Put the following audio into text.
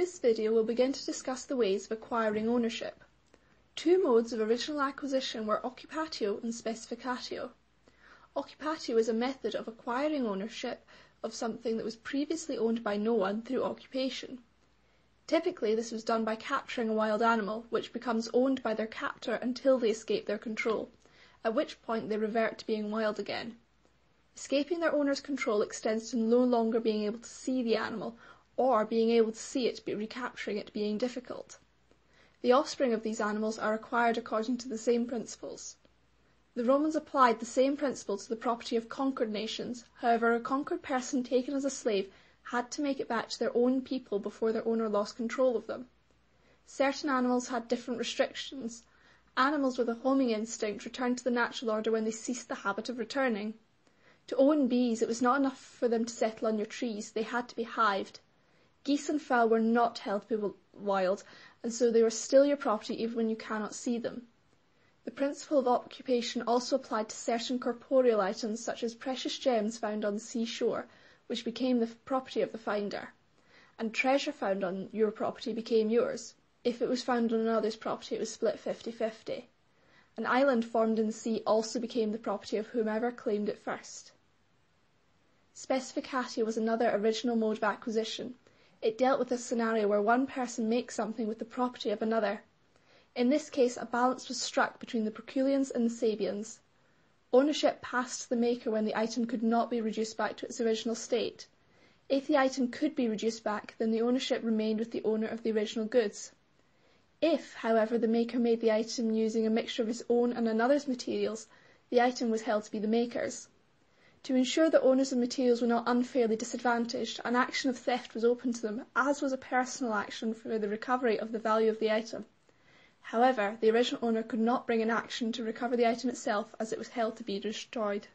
This video will begin to discuss the ways of acquiring ownership. Two modes of original acquisition were Occupatio and Specificatio. Occupatio is a method of acquiring ownership of something that was previously owned by no one through occupation. Typically, this was done by capturing a wild animal, which becomes owned by their captor until they escape their control, at which point they revert to being wild again. Escaping their owner's control extends to no longer being able to see the animal, or being able to see it but recapturing it being difficult. The offspring of these animals are acquired according to the same principles. The Romans applied the same principle to the property of conquered nations. However, a conquered person taken as a slave had to make it back to their own people before their owner lost control of them. Certain animals had different restrictions. Animals with a homing instinct returned to the natural order when they ceased the habit of returning. To own bees, it was not enough for them to settle on your trees, they had to be hived. Geese and fowl were not held to be wild, and so they were still your property even when you cannot see them. The principle of occupation also applied to certain corporeal items such as precious gems found on the seashore, which became the property of the finder, and treasure found on your property became yours. If it was found on another's property, it was split 50-50. An island formed in the sea also became the property of whomever claimed it first. Specificatio was another original mode of acquisition. It dealt with a scenario where one person makes something with the property of another. In this case, a balance was struck between the Proculians and the Sabians. Ownership passed to the maker when the item could not be reduced back to its original state. If the item could be reduced back, then the ownership remained with the owner of the original goods. If, however, the maker made the item using a mixture of his own and another's materials, the item was held to be the maker's. To ensure that owners of materials were not unfairly disadvantaged, an action of theft was open to them, as was a personal action for the recovery of the value of the item. However, the original owner could not bring an action to recover the item itself, as it was held to be destroyed.